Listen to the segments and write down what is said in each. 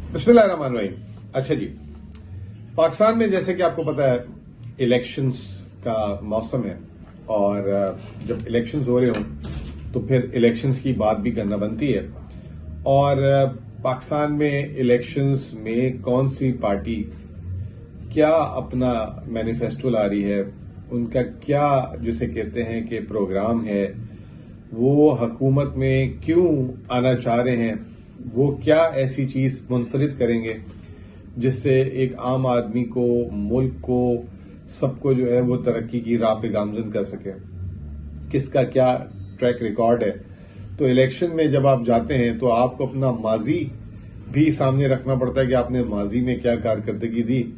बिस्मिल्लाहिर्रहमानिर्रहीम। अच्छा जी, पाकिस्तान में जैसे कि आपको पता है इलेक्शंस का मौसम है और जब इलेक्शंस हो रहे हों तो फिर इलेक्शंस की बात भी करना बनती है। और पाकिस्तान में इलेक्शंस में कौन सी पार्टी क्या अपना मैनिफेस्टो ला रही है, उनका क्या जिसे कहते हैं कि प्रोग्राम है, वो हुकूमत में क्यों आना चाह रहे हैं, वो क्या ऐसी चीज मुनफरिद करेंगे जिससे एक आम आदमी को, मुल्क को, सबको जो है वो तरक्की की राह पे गामजन कर सके, किसका क्या ट्रैक रिकॉर्ड है। तो इलेक्शन में जब आप जाते हैं तो आपको अपना माजी भी सामने रखना पड़ता है कि आपने माजी में क्या कारकर्दगी दी,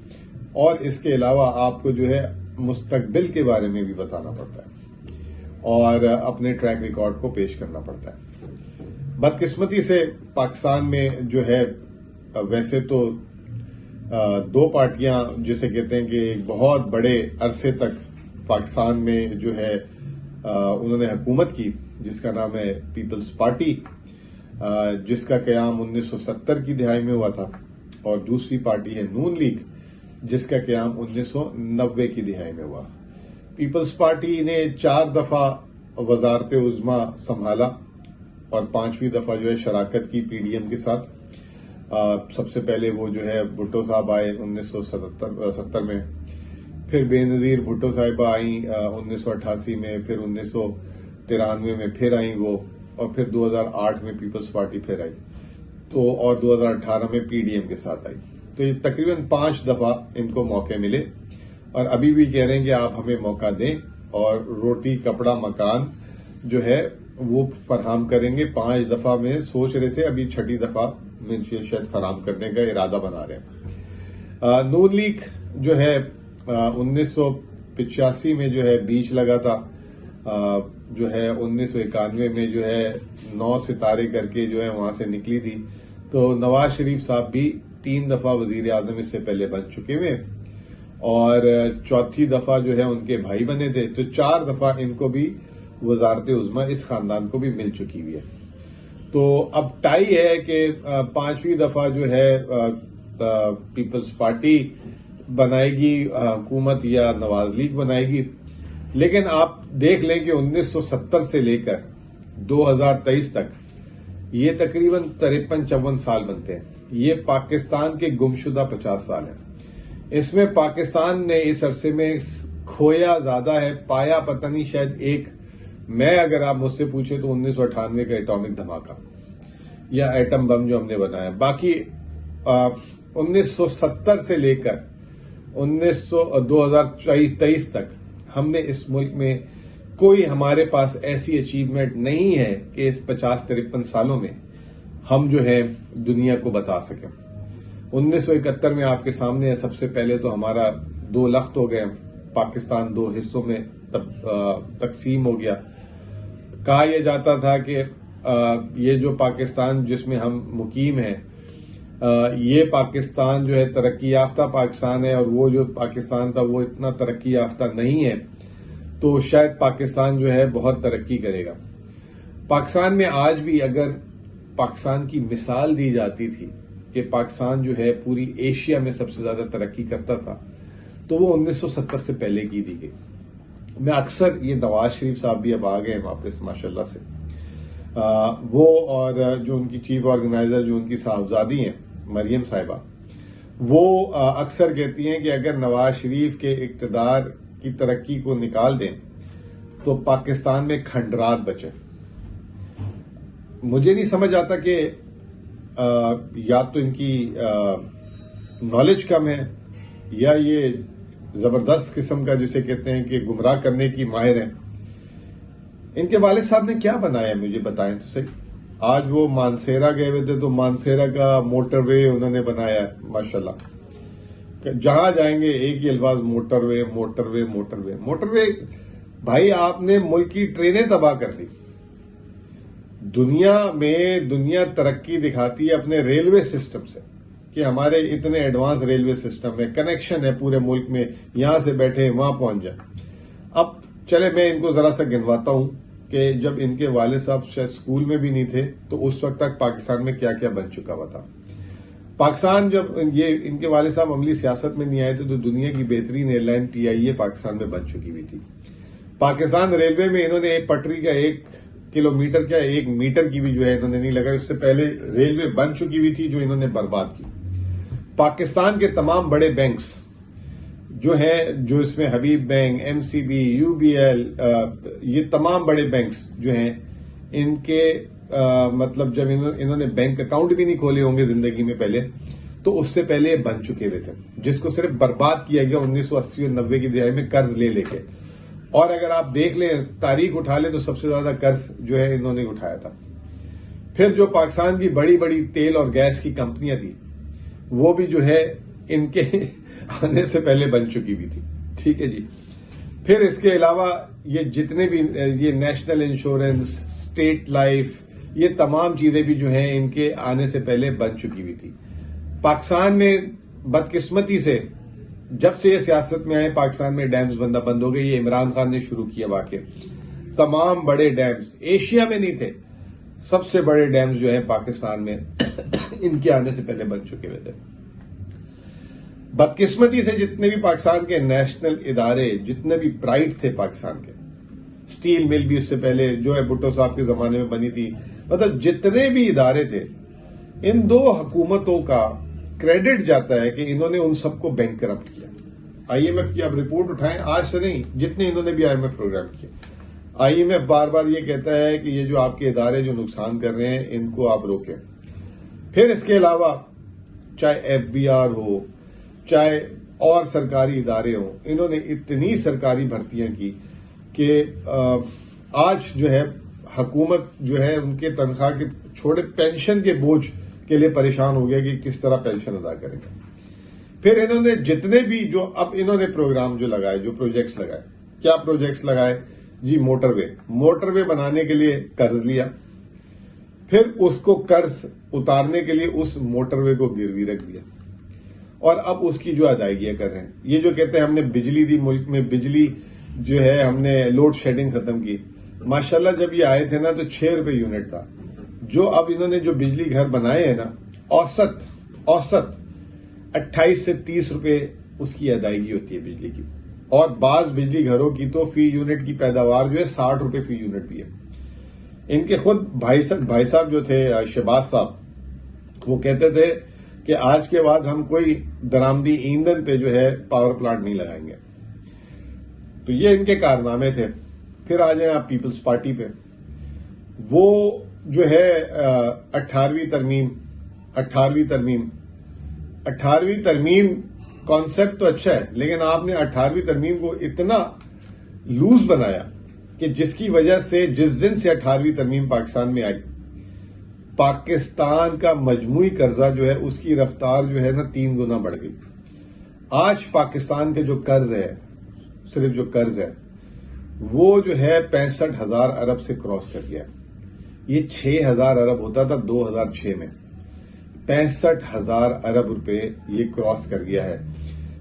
और इसके अलावा आपको जो है मुस्तकबिल के बारे में भी बताना पड़ता है और अपने ट्रैक रिकॉर्ड को पेश करना पड़ता है। बदकिस्मती से पाकिस्तान में जो है वैसे तो दो पार्टियां जिसे कहते हैं कि बहुत बड़े अरसे तक पाकिस्तान में जो है उन्होंने हुकूमत की, जिसका नाम है पीपल्स पार्टी, जिसका कयाम 1970 की दिहाई में हुआ था, और दूसरी पार्टी है नून लीग, जिसका कयाम 1990 की दिहाई में हुआ। पीपल्स पार्टी ने 4 दफा वजारत उज़्मा संभाला और 5वीं दफा जो है शराकत की पीडीएम के साथ। सबसे पहले वो जो है भुट्टो साहब आए 1970 में, फिर बेनजीर भुट्टो साहिबा आई 1988 में, फिर 1993 में फिर आई वो, और फिर 2008 में पीपल्स पार्टी फिर आई, तो और 2018 में पीडीएम के साथ आई। तो ये तकरीबन 5 दफा इनको मौके मिले, और अभी भी कह रहे हैं कि आप हमें मौका दें और रोटी कपड़ा मकान जो है वो फराहम करेंगे। 5 दफा में सोच रहे थे, अभी 6ठी दफा में शायद फराहम करने का इरादा बना रहे हैं। नून लीग जो है 1985 में जो है बीच लगा था, जो है 1991 में जो है 9 सितारे करके जो है वहां से निकली थी। तो नवाज शरीफ साहब भी 3 दफा वजीर आजम इससे पहले बन चुके हुए, और 4थी दफा जो है उनके भाई बने थे, तो 4 दफा इनको भी वजारत उज़्मा इस खानदान को भी मिल चुकी हुई है। तो अब टाई है कि 5वीं दफा जो है पीपल्स पार्टी बनाएगी हुकूमत या नवाज लीग बनाएगी। लेकिन आप देख लें कि 1970 से लेकर 2023 तक ये तकरीबन 53-54 साल बनते हैं। ये पाकिस्तान के गुमशुदा 50 साल हैं। इसमें पाकिस्तान ने इस अरसे में खोया ज्यादा है, पाया पता नहीं, शायद एक, मैं अगर आप मुझसे पूछे तो 1998 का एटॉमिक धमाका या एटम बम जो हमने बनाया। बाकी 1970 से लेकर 2023 तक हमने इस मुल्क में कोई, हमारे पास ऐसी अचीवमेंट नहीं है कि इस 50-53 सालों में हम जो है दुनिया को बता सकें। 1971 में आपके सामने है, सबसे पहले तो हमारा 2 लख्त हो गए, पाकिस्तान 2 हिस्सों में तकसीम हो गया। कहा यह जाता था कि ये जो पाकिस्तान जिसमें हम मुकीम हैं, ये पाकिस्तान जो है तरक्की याफ्ता पाकिस्तान है, और वो जो पाकिस्तान था वो इतना तरक्की याफ्ता नहीं है, तो शायद पाकिस्तान जो है बहुत तरक्की करेगा। पाकिस्तान में आज भी अगर पाकिस्तान की मिसाल दी जाती थी कि पाकिस्तान जो है पूरी एशिया में सबसे ज्यादा तरक्की करता था, तो वो 1970 से पहले की दी गई। मैं अक्सर, ये नवाज शरीफ साहब भी अब आ गए हैं वापस माशाल्लाह से, वो और जो उनकी चीफ ऑर्गेनाइजर जो उनकी साहबजादी हैं मरियम साहिबा, वो अक्सर कहती हैं कि अगर नवाज शरीफ के इक्तदार की तरक्की को निकाल दें तो पाकिस्तान में खंडरात बचे। मुझे नहीं समझ आता कि या तो इनकी नॉलेज कम है, या ये जबरदस्त किस्म का जिसे कहते हैं कि गुमराह करने की माहिर हैं। इनके वालिद साहब ने क्या बनाया मुझे बताएं तो सही। आज वो मानसेरा गए हुए थे, तो मानसेरा का मोटरवे उन्होंने बनाया माशाल्लाह। जहां जाएंगे एक ही अल्फाज, मोटरवे मोटरवे मोटरवे मोटरवे। भाई आपने मुल्क की ट्रेनें तबाह कर दी। दुनिया तरक्की दिखाती है अपने रेलवे सिस्टम से, कि हमारे इतने एडवांस रेलवे सिस्टम है, कनेक्शन है पूरे मुल्क में, यहां से बैठे वहां पहुंच जाए। अब चले मैं इनको जरा सा गिनवाता हूं कि जब इनके वालिद साहब शायद स्कूल में भी नहीं थे तो उस वक्त तक पाकिस्तान में क्या क्या बन चुका हुआ था। पाकिस्तान जब ये इनके वाले साहब अमली सियासत में नहीं आए थे तो दुनिया की बेहतरीन एयरलाइन पीआईए पाकिस्तान में बन चुकी हुई थी। पाकिस्तान रेलवे में इन्होंने एक पटरी का 1 किलोमीटर क्या 1 मीटर की भी जो है इन्होंने नहीं लगाई। उससे पहले रेलवे बन चुकी हुई थी जो इन्होंने बर्बाद की। पाकिस्तान के तमाम बड़े बैंक्स जो हैं, जो इसमें हबीब बैंक, एमसीबी, यूबीएल, ये तमाम बड़े बैंक्स जो हैं इनके मतलब जब इन्होंने बैंक अकाउंट भी नहीं खोले होंगे जिंदगी में पहले, तो उससे पहले बन चुके हुए थे, जिसको सिर्फ बर्बाद किया गया 1980 और 90 की दिहाई में कर्ज ले लेके। और अगर आप देख लें, तारीख उठा लें, तो सबसे ज्यादा कर्ज जो है इन्होंने उठाया था। फिर जो पाकिस्तान की बड़ी बड़ी तेल और गैस की कंपनियां थी वो भी जो है इनके आने से पहले बन चुकी हुई थी। ठीक है जी। फिर इसके अलावा ये जितने भी ये नेशनल इंश्योरेंस, स्टेट लाइफ, ये तमाम चीजें भी जो हैं इनके आने से पहले बन चुकी हुई थी। पाकिस्तान में बदकिस्मती से जब से ये सियासत में आए, पाकिस्तान में डैम्स बनना बंद हो गए। ये इमरान खान ने शुरू किया वाकई। तमाम बड़े डैम्स एशिया में नहीं थे, सबसे बड़े डैम्स जो है पाकिस्तान में इनके आने से पहले बन चुके हुए थे। बदकिस्मती से जितने भी पाकिस्तान के नेशनल इदारे, जितने भी प्राइड थे पाकिस्तान के, स्टील मिल भी उससे पहले जो है भुट्टो साहब के जमाने में बनी थी, मतलब जितने भी इदारे थे, इन दो हुकूमतों का क्रेडिट जाता है कि इन्होंने उन सबको बैंक करप्ट किया। आईएमएफ की आप रिपोर्ट उठाएं, आज से नहीं, जितने इन्होंने भी आईएमएफ प्रोग्राम किया, आईएमएफ बार बार ये कहता है कि ये जो आपके इदारे जो नुकसान कर रहे हैं इनको आप रोकें। फिर इसके अलावा चाहे एफबीआर हो, चाहे और सरकारी इदारे हों, इन्होंने इतनी सरकारी भर्तियां की कि आज जो है हुकूमत जो है उनके तनख्वाह के छोड़े पेंशन के बोझ के लिए परेशान हो गया कि किस तरह पेंशन अदा करेंगे। फिर इन्होंने जितने भी जो अब इन्होंने प्रोग्राम जो लगाए, जो प्रोजेक्ट्स लगाए, क्या प्रोजेक्ट्स लगाए जी? मोटरवे बनाने के लिए कर्ज लिया, फिर उसको कर्ज उतारने के लिए उस मोटरवे को गिरवी रख दिया और अब उसकी जो अदायगियां कर रहे हैं। ये जो कहते हैं हमने बिजली दी, मुल्क में बिजली जो है हमने लोड शेडिंग खत्म की। माशाल्लाह जब ये आए थे ना तो 6 रुपए यूनिट था। जो अब इन्होंने जो बिजली घर बनाए हैं ना, औसत 28 से 30 रुपए उसकी अदायगी होती है बिजली की। और बाज बिजली घरों की तो फी यूनिट की पैदावार जो है 60 रुपए फी यूनिट भी है। इनके खुद भाई साहब जो थे शहबाज साहब, वो कहते थे कि आज के बाद हम कोई दरामदी ईंधन पे जो है पावर प्लांट नहीं लगाएंगे। तो ये इनके कारनामे थे। फिर आ जाए आप पीपल्स पार्टी पे, वो जो है 18वीं तरमीम कॉन्सेप्ट तो अच्छा है, लेकिन आपने 18वीं तरमीम को इतना लूज बनाया कि जिसकी वजह से जिस दिन से 18वीं तरमीम पाकिस्तान में आई, पाकिस्तान का मजमूई कर्जा जो है उसकी रफ्तार जो है ना 3 गुना बढ़ गई। आज पाकिस्तान के जो कर्ज है, सिर्फ जो कर्ज है वो जो है 65,000 अरब से क्रॉस कर गया। ये 6,000 अरब होता था 2006 में, 65,000 अरब रुपए ये क्रॉस कर गया है।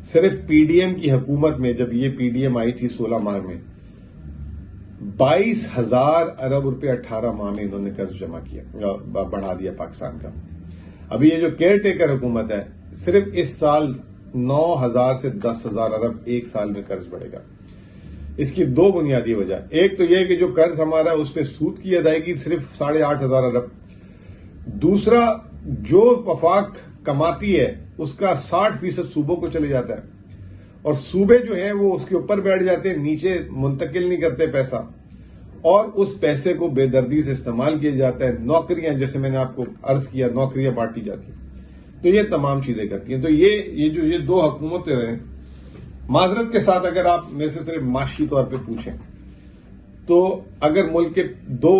सिर्फ पीडीएम की हुकूमत में, जब ये पीडीएम आई थी 16 माह में, 22,000 अरब रुपए 18 माह में इन्होंने कर्ज जमा किया, बढ़ा दिया पाकिस्तान का। अभी ये जो केयर टेकर हुकूमत है, सिर्फ इस साल 9,000 से 10,000 अरब एक साल में कर्ज बढ़ेगा। इसकी 2 बुनियादी वजह, एक तो यह कि जो कर्ज हमारा है उस पर सूद की अदायगी सिर्फ 8,500 अरब, दूसरा जो वफाक कमाती है उसका 60% सूबों को चले जाता है और सूबे जो है वो उसके ऊपर बैठ जाते हैं, नीचे मुंतकिल नहीं करते पैसा, और उस पैसे को बेदर्दी से इस्तेमाल किया जाता है। नौकरियां, जैसे मैंने आपको अर्ज किया, नौकरियां बांटी जाती हैं, तो ये तमाम चीजें करती हैं। तो ये 2 हुकूमतें हैं। माजरत के साथ अगर आप मेरे से सिर्फ माशी तौर पे पूछें तो अगर मुल्क के 2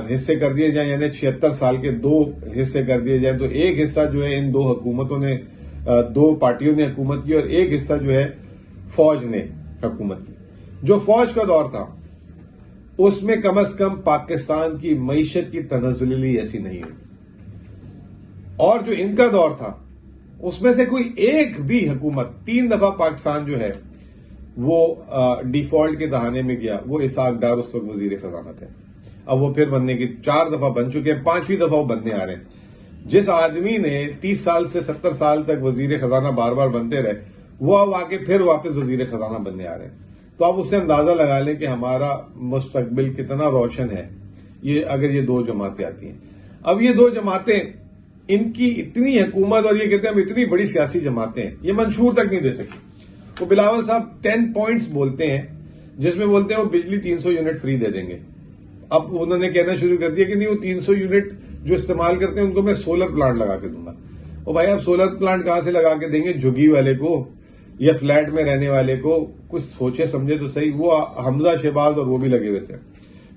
हिस्से कर दिए जाए, यानी 76 साल के 2 हिस्से कर दिए जाए, तो एक हिस्सा जो है इन 2 हुकूमतों ने, 2 पार्टियों ने हुकूमत की, और एक हिस्सा जो है फौज ने हुकूमत की। जो फौज का दौर था उसमें कम से कम पाकिस्तान की मईशत की तनज़्ज़ुली ऐसी नहीं हुई, और जो इनका दौर था उसमें से कोई एक भी हुकूमत, 3 दफा पाकिस्तान जो है वो डिफॉल्ट के दहाने में गया। वो इसहाक डार उस वक्त वजीर खजाना थे, अब वो फिर बनने की 4 दफा बन चुके हैं, 5वीं दफा वो बनने आ रहे हैं। जिस आदमी ने 30 साल से 70 साल तक वजीर खजाना बार बार बनते रहे, वो अब आके फिर वापस वजीर खजाना बनने आ रहे हैं। तो आप उससे अंदाजा लगा लें कि हमारा मुस्तकबिल कितना रोशन है ये अगर ये दो जमातें आती हैं। अब ये दो जमातें, इनकी इतनी हुकूमत और ये कहते हैं हम इतनी बड़ी सियासी जमातें हैं, ये मंशूर तक नहीं दे सकी। वो बिलावल साहब 10 पॉइंट्स बोलते हैं जिसमें बोलते हैं वो बिजली 300 यूनिट फ्री दे देंगे। अब उन्होंने कहना शुरू कर दिया कि नहीं, वो 300 यूनिट जो इस्तेमाल करते हैं उनको मैं सोलर प्लांट लगा के दूंगा। और भाई आप सोलर प्लांट कहां से लगा के देंगे झुग्गी वाले को या फ्लैट में रहने वाले को? कुछ सोचे समझे तो सही। वो हमजा शहबाज और वो भी लगे हुए थे।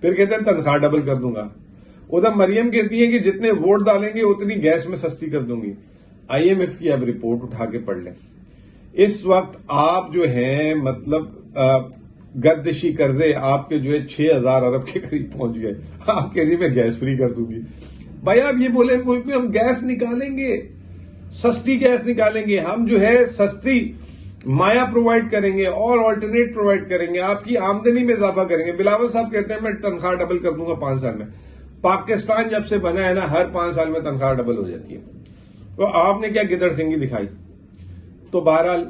फिर कहते हैं तनख्वाह डबल कर दूंगा। उधर मरियम कहती है कि जितने वोट डालेंगे उतनी गैस में सस्ती कर दूंगी। IMF की अब रिपोर्ट उठा के पढ़ लें। इस वक्त आप जो है मतलब गर्दिशी कर्जे आपके जो है 6,000 अरब के करीब पहुंच गए। आप कह रही मैं गैस फ्री कर दूंगी। भाई आप ये बोले मुल्क में हम गैस निकालेंगे, सस्ती गैस निकालेंगे, हम जो है सस्ती माया प्रोवाइड करेंगे और ऑल्टरनेट प्रोवाइड करेंगे, आपकी आमदनी में इजाफा करेंगे। बिलावल साहब कहते हैं मैं तनख्वाह डबल कर दूंगा 5 साल में। पाकिस्तान जब से बना है ना, हर 5 साल में तनख्वाह डबल हो जाती है। तो आपने क्या गिदड़ सिंगी दिखाई? तो बहरहाल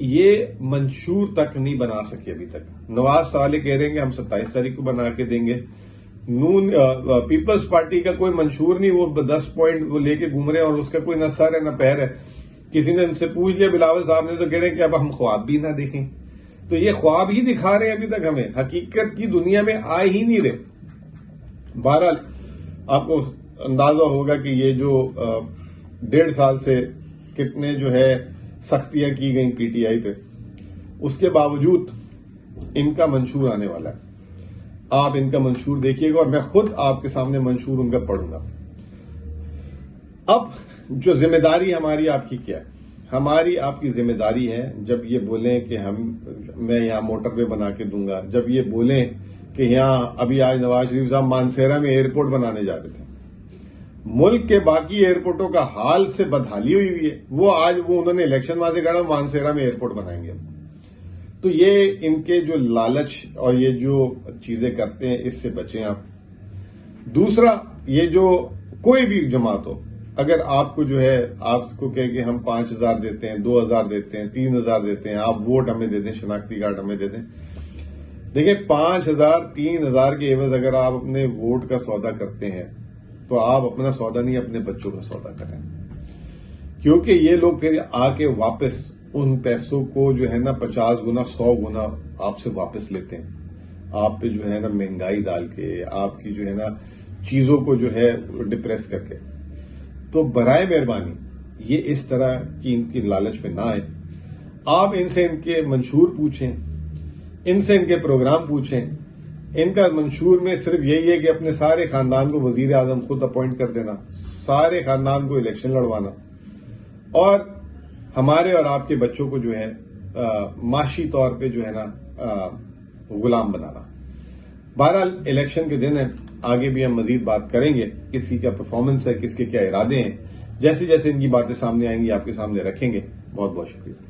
ये मंशूर तक नहीं बना सके अभी तक। नवाज साले कह रहे हैं कि हम 27 तारीख को बना के देंगे। नून पीपल्स पार्टी का कोई मंशूर नहीं, वो 10 पॉइंट वो लेके घूम रहे हैं और उसका कोई न सर है न पैर है। किसी ने उनसे पूछ लिया, बिलावल साहब ने तो कह रहे हैं कि अब हम ख्वाब भी ना देखें। तो ये ख्वाब ही दिखा रहे हैं अभी तक, हमें हकीकत की दुनिया में आ ही नहीं रहे। बहरहाल आपको अंदाजा होगा कि ये जो 1.5 साल से कितने जो है सख्तियां की गई PTI पे, उसके बावजूद इनका मंशूर आने वाला है। आप इनका मंशूर देखिएगा और मैं खुद आपके सामने मंशूर उनका पढ़ूंगा। अब जो जिम्मेदारी हमारी आपकी क्या है? हमारी आपकी जिम्मेदारी है जब ये बोलें कि मैं यहां मोटरवे बना के दूंगा, जब ये बोलें कि यहां अभी आज नवाज शरीफ साहब मानसेरा में एयरपोर्ट बनाने जा रहे थे। मुल्क के बाकी एयरपोर्टों का हाल से बदहाली हुई हुई है। वो आज उन्होंने इलेक्शन वहां से कहा मानसेरा में एयरपोर्ट बनाएंगे। तो ये इनके जो लालच और ये जो चीजें करते हैं, इससे बचें आप। दूसरा, ये जो कोई भी जमात हो, अगर आपको जो है आपको कहे कि हम 5,000 देते हैं, 2,000 देते हैं, 3,000 देते हैं, आप वोट हमें दे दें, शनाख्ती कार्ड हमें दे दें। देखिए 5,000 3,000 के एवज अगर आप अपने वोट का सौदा करते हैं तो आप अपना सौदा नहीं अपने बच्चों का सौदा करें, क्योंकि ये लोग फिर आके वापस उन पैसों को जो है ना 50 गुना 100 गुना आपसे वापस लेते हैं। आप पे जो है ना महंगाई डाल के, आपकी जो है ना चीजों को जो है डिप्रेस करके। तो बराए मेहरबानी ये इस तरह की इनकी लालच में ना आए। आप इनसे इनके मंशूर पूछें, इनसे इनके प्रोग्राम पूछें। इनका मंशूर में सिर्फ यही है कि अपने सारे खानदान को वजीर आजम खुद अपॉइंट कर देना, सारे खानदान को इलेक्शन लड़वाना और हमारे और आपके बच्चों को जो है माशी तौर पे जो है ना गुलाम बनाना। बहरहाल इलेक्शन के दिन है, आगे भी हम मजीद बात करेंगे किसकी क्या परफॉर्मेंस है, किसके क्या इरादे हैं। जैसे जैसे इनकी बातें सामने आएंगी आपके सामने रखेंगे। बहुत बहुत शुक्रिया।